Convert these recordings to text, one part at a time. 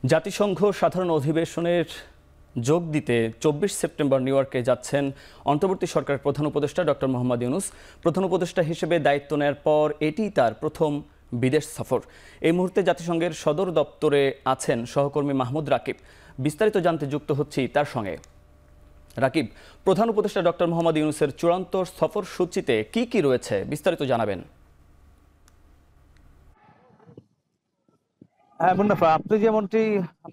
জাতিসংঘ সাধারণ অধিবেশনের যোগ দিতে ২৪ সেপ্টেম্বর নিউ ইয়র্কে যাচ্ছেন অন্তর্বর্তী সরকারের প্রধান উপদেষ্টা ডক্টর মোহাম্মদ ইউনূস। প্রধান উপদেষ্টা হিসেবে দায়িত্ব নেয়ার পর এটি তার প্রথম বিদেশ সফর। এই মুহূর্তে জাতিসংঘের সদর দপ্তরে আছেন সহকর্মী মাহমুদ রাকিব। বিস্তারিত জানতে যুক্ত হচ্ছি তার সঙ্গে। রাকিব, প্রধান উপদেষ্টা ডক্টর মোহাম্মদ ইউনূসের চূড়ান্ত সফর সূচিতে কি কি রয়েছে বিস্তারিত জানাবেন। হ্যাঁ মুন্নাফা, আপনি যেমনটি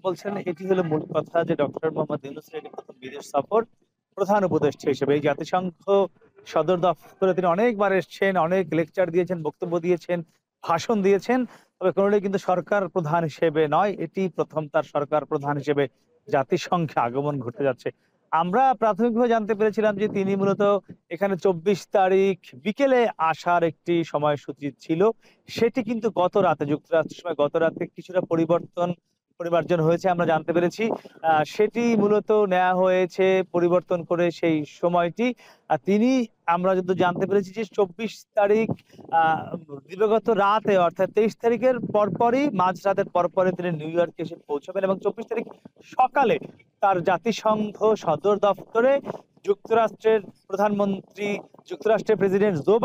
বলছেন এটি হলো মূল কথা যে ডক্টর মোহাম্মদ ইউনূসের এটি প্রথম বিদেশ সফর। প্রধান উপদেষ্টা হিসেবে এই জাতিসংঘ সদর দপ্তরে তিনি অনেকবার এসেছেন, অনেক লেকচার দিয়েছেন, বক্তব্য দিয়েছেন, ভাষণ দিয়েছেন, তবে কোনোটাই কিন্তু সরকার প্রধান হিসেবে নয়। এটি প্রথম তার সরকার প্রধান হিসেবে জাতিসংঘে আগমন ঘটে যাচ্ছে। আমরা প্রাথমিকভাবে জানতে পেরেছিলাম যে তিনি মূলত এখানে ২৪ তারিখ বিকেলে আসার একটি সময়সূচি ছিল। সেটি কিন্তু গত রাতে যুক্তরাষ্ট্রের সময় গত রাতে কিছুটা পরিমার্জন হয়েছে আমরা জানতে পেরেছি। সেটি মূলত নেওয়া হয়েছে পরিবর্তন করে সেই সময়টি। তিনি আমরা যদি জানতে পেরেছি যে ২৪ তারিখ দিবাগত রাতে অর্থাৎ ২৩ তারিখের পরপরই মাঝরাতের পরপরই তিনি নিউ ইয়র্কে এসে পৌঁছাবেন এবং ২৪ তারিখ সকালে তার জাতিসংঘ সদর দপ্তরে যুক্তরাষ্ট্রের প্রধানমন্ত্রী যুক্তরাষ্ট্রের প্রেসিডেন্ট জো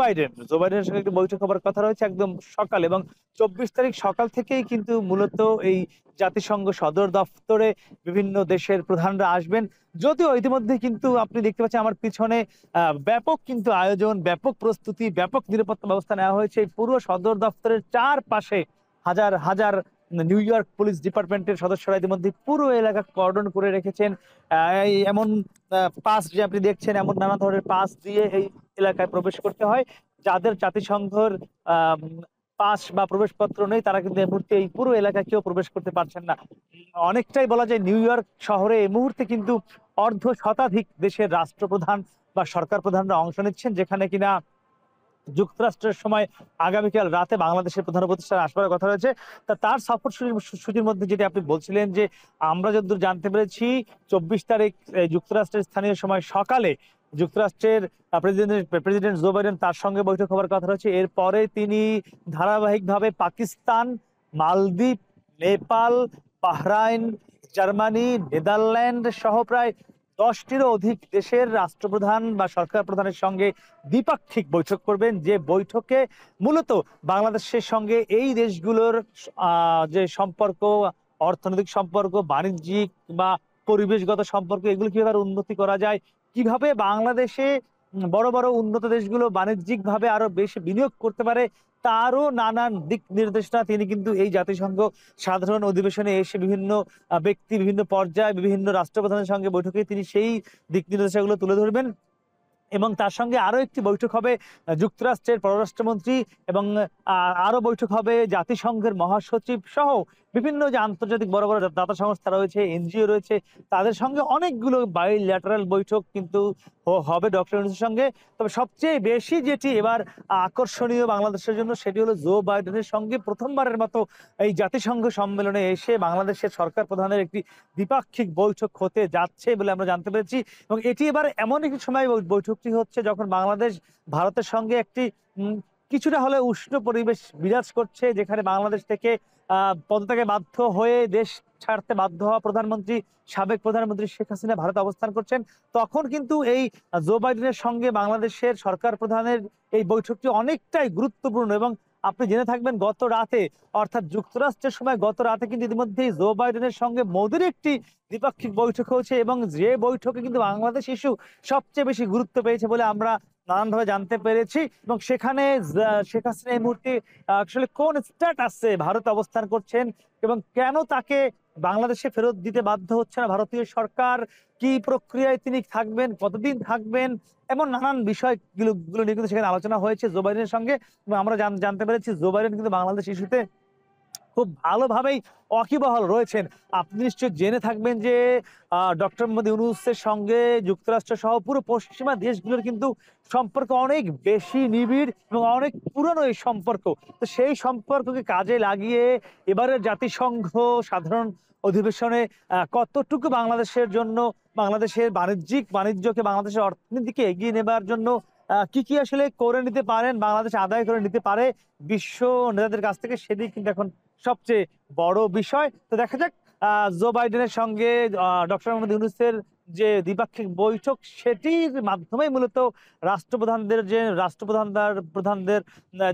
বাইডেনের সঙ্গে একটি বৈঠক হবার কথা রয়েছে একদম সকালে। এবং ২৪ তারিখ সকাল থেকেই কিন্তু মূলত এই জাতিসংঘ সদর দপ্তরে বিভিন্ন দেশের প্রধানরা আসবেন। যদিও ইতিমধ্যে কিন্তু আপনি দেখতে পাচ্ছেন আমার পিছনে ব্যাপক কিন্তু আয়োজন, ব্যাপক প্রস্তুতি, ব্যাপক নিরাপত্তা ব্যবস্থা নেওয়া হয়েছে। এই পুরো সদর দপ্তরের চারপাশে হাজার হাজার নিউ ইয়র্ক পুলিশ ডিপার্টমেন্টের সদস্যরা ইতিমধ্যে পুরো এলাকা কর্ডন করে রেখেছেন। এমন পাস যে আপনি দেখছেন, এমন নানা ধরনের পাস দিয়ে এই এলাকায় প্রবেশ করতে হয়। যাদের জাতিসংঘের পাস বা প্রবেশপত্র নেই তারা কিন্তু এই মুহূর্তে এই পুরো এলাকায় কেউ প্রবেশ করতে পারছেন না। অনেকটাই বলা যায় নিউ ইয়র্ক শহরে এই মুহূর্তে কিন্তু অর্ধ শতাধিক দেশের রাষ্ট্রপ্রধান বা সরকার প্রধানরা অংশ নিচ্ছেন, যেখানে কিনা যুক্তরাষ্ট্রের সময় আগামীকাল রাতে বাংলাদেশের প্রধান উপদেষ্টা আসবার কথা রয়েছে। তার সফর সূচির মধ্যে যেটি আপনি বলছিলেন যে আমরা যতদূর জানতে পেরেছি ২৪ তারিখ যুক্তরাষ্ট্রের স্থানীয় সময় সকালে যুক্তরাষ্ট্রের প্রেসিডেন্ট জো বাইডেন তার সঙ্গে বৈঠক হবার কথা রয়েছে। এরপরে তিনি ধারাবাহিকভাবে পাকিস্তান, মালদ্বীপ, নেপাল, বাহরাইন, জার্মানি, নেদারল্যান্ড সহ প্রায় ১০টিরও অধিক দেশের রাষ্ট্রপ্রধান বা সরকার প্রধানের সঙ্গে দ্বিপাক্ষিক বৈঠক করবেন, যে বৈঠকে মূলত বাংলাদেশের সঙ্গে এই দেশগুলোর যে সম্পর্ক, অর্থনৈতিক সম্পর্ক, বাণিজ্যিক বা পরিবেশগত সম্পর্ক, এগুলো কিভাবে উন্নতি করা যায়, কিভাবে বাংলাদেশে বড় বড় উন্নত দেশগুলো বাণিজ্যিকভাবে আরো বেশি বিনিয়োগ করতে পারে, তারও নানান দিক নির্দেশনা তিনি কিন্তু এই জাতিসংঘ সাধারণ অধিবেশনে এসে বিভিন্ন ব্যক্তি, বিভিন্ন পর্যায়ে, বিভিন্ন রাষ্ট্রপ্রধানের সঙ্গে বৈঠকে তিনি সেই দিক নির্দেশনাগুলো তুলে ধরবেন। এবং তার সঙ্গে আরো একটি বৈঠক হবে যুক্তরাষ্ট্রের পররাষ্ট্রমন্ত্রী এবং আরো বৈঠক হবে জাতিসংঘের মহাসচিব সহ বিভিন্ন যে আন্তর্জাতিক বড় বড় দাতা সংস্থা রয়েছে, এনজিও রয়েছে, তাদের সঙ্গে অনেকগুলো বাইল্যাটারাল বৈঠক কিন্তু হবে ডক্টর ইউনূসের সঙ্গে। তবে সবচেয়ে বেশি যেটি এবার আকর্ষণীয় বাংলাদেশের জন্য সেটি হলো জো বাইডেনের সঙ্গে প্রথমবারের মতো এই জাতিসংঘ সম্মেলনে এসে বাংলাদেশের সরকার প্রধানের একটি দ্বিপাক্ষিক বৈঠক হতে যাচ্ছে বলে আমরা জানতে পেরেছি। এবং এটি এবার এমন একটি সময় বৈঠকটি হচ্ছে যখন বাংলাদেশ ভারতের সঙ্গে একটি কিছুটা হলে উষ্ণ পরিবেশ বিরাজ করছে, যেখানে বাংলাদেশ থেকে পদত্যাগে বাধ্য হয়ে দেশ ছাড়তে বাধ্য হওয়া সাবেক প্রধানমন্ত্রী শেখ হাসিনা ভারতে অবস্থান করছেন। তখন কিন্তু এই জো বাইডেনের সঙ্গে বাংলাদেশের সরকার প্রধানের এই বৈঠকটি অনেকটাই গুরুত্বপূর্ণ। এবং আপনি জেনে থাকবেন গত রাতে অর্থাৎ যুক্তরাষ্ট্রের সময় গত রাতে কিন্তু ইতিমধ্যেই জো বাইডেনের সঙ্গে মোদির একটি দ্বিপাক্ষিক বৈঠক হয়েছে এবং যে বৈঠকে কিন্তু বাংলাদেশ ইস্যু সবচেয়ে বেশি গুরুত্ব পেয়েছে বলে আমরা নানানভাবে জানতে পেরেছি। এবং সেখানে শেখ হাসিনা এই মুহূর্তে আসলে কোন স্ট্যাটাসে ভারতে অবস্থান করছেন এবং কেন তাকে বাংলাদেশে ফেরত দিতে বাধ্য হচ্ছে না ভারতীয় সরকার, কি প্রক্রিয়ায় তিনি থাকবেন, কতদিন থাকবেন, এমন নানান বিষয়গুলো নিয়ে কিন্তু সেখানে আলোচনা হয়েছে জো বাইডেনের সঙ্গে। এবং আমরা জানতে পেরেছি জো বাইডেন কিন্তু বাংলাদেশ ইস্যুতে খুব ভালোভাবেই ওয়াকিবহাল রয়েছেন। আপনি নিশ্চয়ই জেনে থাকবেন যে ডক্টর মোহাম্মদ ইউনূসের সঙ্গে যুক্তরাষ্ট্র সহ পুরো পশ্চিমা দেশগুলোর কিন্তু সম্পর্ক অনেক বেশি নিবিড় এবং অনেক পুরনো এই সম্পর্ক। তো সেই সম্পর্ককে কাজে লাগিয়ে এবারের জাতিসংঘ সাধারণ অধিবেশনে কতটুকু বাংলাদেশের জন্য, বাংলাদেশের বাণিজ্যকে, বাংলাদেশের অর্থনীতিকে এগিয়ে নেবার জন্য কি কি আসলে করে নিতে পারেন, বাংলাদেশ আদায় করে নিতে পারে বিশ্ব নেতাদের কাছ থেকে, সেদিক কিন্তু এখন সবচেয়ে বড় বিষয়। তো দেখা যাক জো বাইডেনের সঙ্গে ডক্টর মোহাম্মদ ইউনূসের যে দ্বিপাক্ষিক বৈঠক, সেটির মাধ্যমেই মূলত প্রধানদের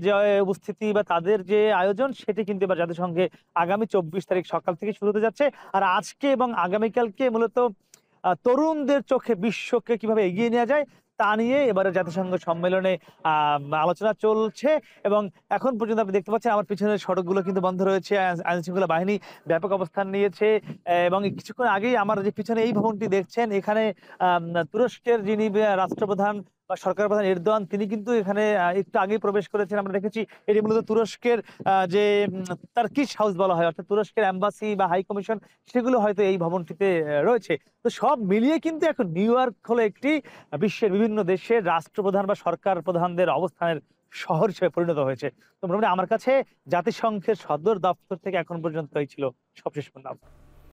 যে উপস্থিতি বা তাদের যে আয়োজন, সেটি কিন্তু এবার জাতিসংঘে আগামী 24 তারিখ সকাল থেকে শুরু হতে যাচ্ছে। আর আজকে এবং আগামীকালকে মূলত তরুণদের চোখে বিশ্বকে কিভাবে এগিয়ে নেওয়া যায় তা নিয়ে এবারে জাতিসংঘ সম্মেলনে আলোচনা চলছে। এবং এখন পর্যন্ত আপনি দেখতে পাচ্ছেন আমার পিছনের সড়কগুলো কিন্তু বন্ধ রয়েছে। আইন শৃঙ্খলা বাহিনী ব্যাপক অবস্থান নিয়েছে। এবং কিছুক্ষণ আগেই আমার যে পিছনে এই ভবনটি দেখছেন, এখানে আম তুরস্কের যিনি রাষ্ট্রপ্রধান বা সরকার প্রধান এরদোয়ান, তিনি কিন্তু এখানে একটু আগেই প্রবেশ করেছেন। আমরা দেখেছি এটি মূলত তুরস্কের যে টার্কিশ হাউস বলা হয়, অর্থাৎ তুরস্কের এম্বাসি বা হাই কমিশন, সেগুলো হয়তো এই ভবনটিতে রয়েছে। তো সব মিলিয়ে কিন্তু এখন নিউ ইয়র্ক হলো একটি বিশ্বের বিভিন্ন দেশের রাষ্ট্রপ্রধান বা সরকার প্রধানদের অবস্থানের শহর হিসেবে পরিণত হয়েছে। তো মোটামুটি আমার কাছে জাতিসংঘের সদর দপ্তর থেকে এখন পর্যন্ত এই ছিল সবশেষ পরিণাম।